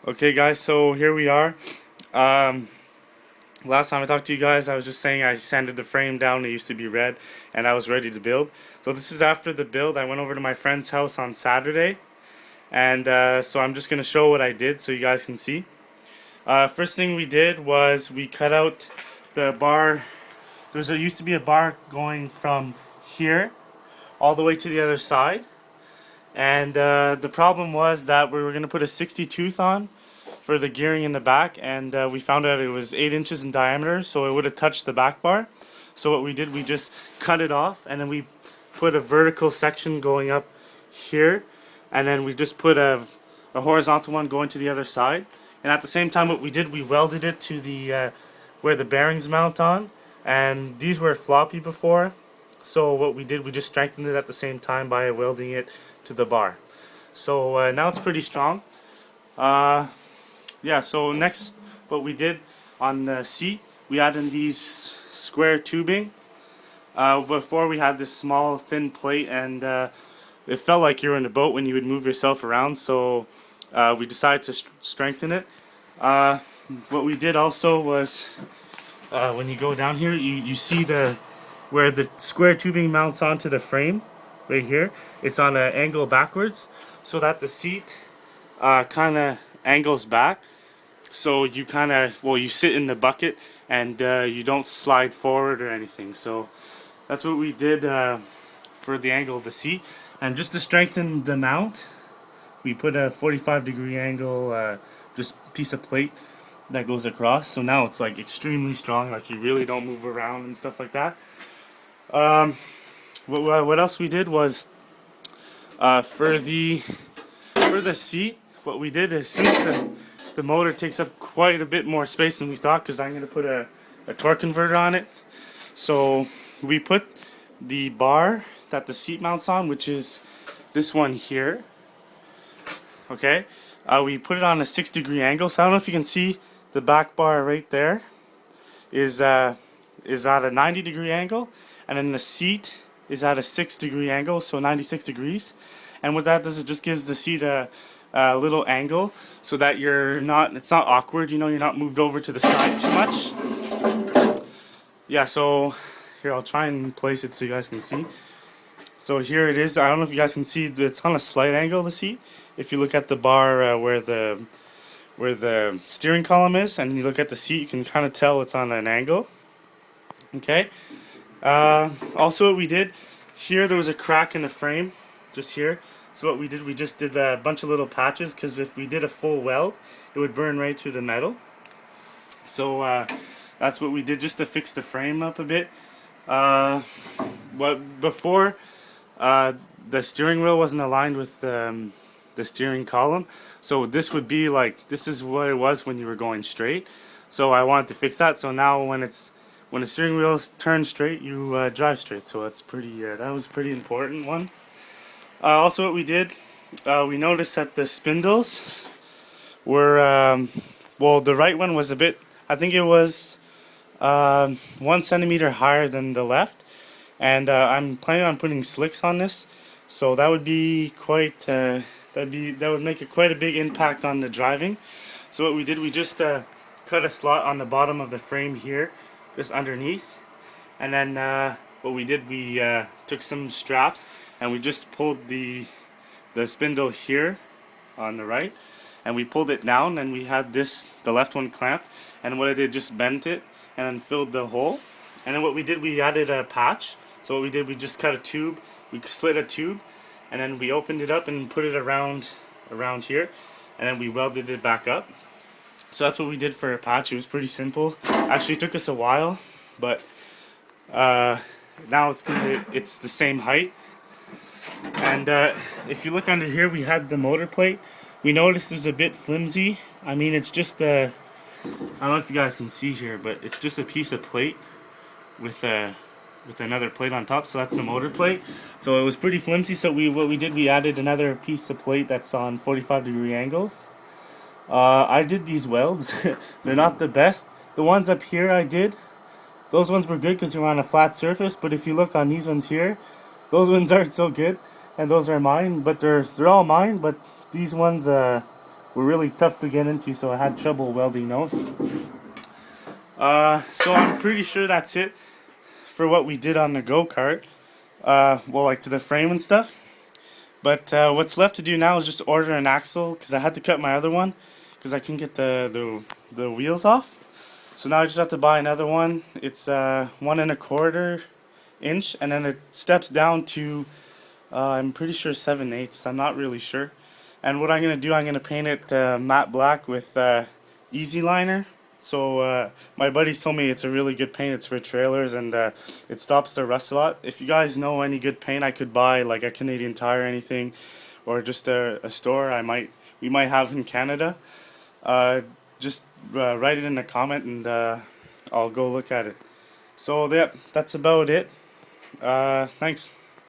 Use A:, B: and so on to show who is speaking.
A: Okay guys, so here we are. Um, Last time I talked to you guys, I was just saying I sanded the frame down. It used to be red and I was ready to build. So this is after the build. I went over to my friend's house on Saturday, and so I'm just going to show what I did so you guys can see. First thing we did was we cut out the bar. Used to be a bar going from here all the way to the other side. And the problem was that we were going to put a 60 tooth on for the gearing in the back, and we found out it was 8 inches in diameter, so it would have touched the back bar. So what we did, we just cut it off, and then we put a vertical section going up here, and then we just put a horizontal one going to the other side. And at the same time, what we did, we welded it to the where the bearings mount on, and these were floppy before. So what we did, we just strengthened it at the same time by welding it to the bar. So now it's pretty strong. Yeah, so next what we did on the seat, we added these square tubing. Before we had this small thin plate, and it felt like you were in a boat when you would move yourself around, so we decided to strengthen it. What we did also was when you go down here, you see where the square tubing mounts onto the frame right here. It's on an angle backwards so that the seat kind of angles back, so you you sit in the bucket and you don't slide forward or anything. So that's what we did for the angle of the seat. And just to strengthen the mount, we put a 45-degree angle just piece of plate that goes across, so now it's like extremely strong, like you really don't move around and stuff like that. What else we did was for the seat, what we did is, since the motor takes up quite a bit more space than we thought, because I'm going to put a torque converter on it, so we put the bar that the seat mounts on, which is this one here. Okay, we put it on a 6-degree angle, so I don't know if you can see the back bar right there is at a 90-degree angle, and then the seat is at a 6-degree angle, so 96 degrees. And what that does, it just gives the seat a little angle so that it's not awkward, you know, you're not moved over to the side too much. Yeah, so here I'll try and place it so you guys can see. So here it is. I don't know if you guys can see, it's on a slight angle, the seat. If you look at the bar where the steering column is, and you look at the seat, you can kind of tell it's on an angle. Okay. Also what we did, here there was a crack in the frame, just here. So what we did, we just did a bunch of little patches, because if we did a full weld, it would burn right through the metal. So that's what we did, just to fix the frame up a bit. Before, the steering wheel wasn't aligned with the steering column, so this would be like, this is what it was when you were going straight. So I wanted to fix that, so now when the steering wheel turns straight, you drive straight. So that's pretty. That was a pretty important one. Also, what we did, we noticed that the spindles were well, the right one was a bit. I think it was 1 centimeter higher than the left, and I'm planning on putting slicks on this, so that would be quite. That would make quite a big impact on the driving. So what we did, we just cut a slot on the bottom of the frame here, just underneath, and then what we did, we took some straps and we just pulled the spindle here on the right, and we pulled it down, and we had the left one clamped, and what I did, just bent it and then filled the hole. And then what we did, we added a patch. So what we did, we just cut a tube, we slit a tube, and then we opened it up and put it around here, and then we welded it back up. So that's what we did for a patch. It was pretty simple. Actually, it took us a while, but now it's the same height. And if you look under here, we had the motor plate. We noticed it's a bit flimsy. I mean, it's just I don't know if you guys can see here, but it's just a piece of plate with another plate on top. So that's the motor plate. So it was pretty flimsy. So what we did, we added another piece of plate that's on 45-degree angles. I did these welds. They're not the best. The ones up here I did, those ones were good because they were on a flat surface. But if you look on these ones here, those ones aren't so good, and those are mine. But they're all mine. But these ones were really tough to get into, so I had trouble welding those. So I'm pretty sure that's it for what we did on the go-kart. Well, like to the frame and stuff. But what's left to do now is just order an axle, because I had to cut my other one because I couldn't get the wheels off. So now I just have to buy another one. It's 1 1/4 inch, and then it steps down to I'm pretty sure 7/8. I'm not really sure. And what I'm gonna do, I'm gonna paint it matte black with easy liner. So my buddies told me it's a really good paint. It's for trailers, and it stops the rust a lot. If you guys know any good paint I could buy, like a Canadian Tire or anything, or just a store we might have in Canada, just write it in a comment, and I'll go look at it. So yeah, that's about it. Thanks.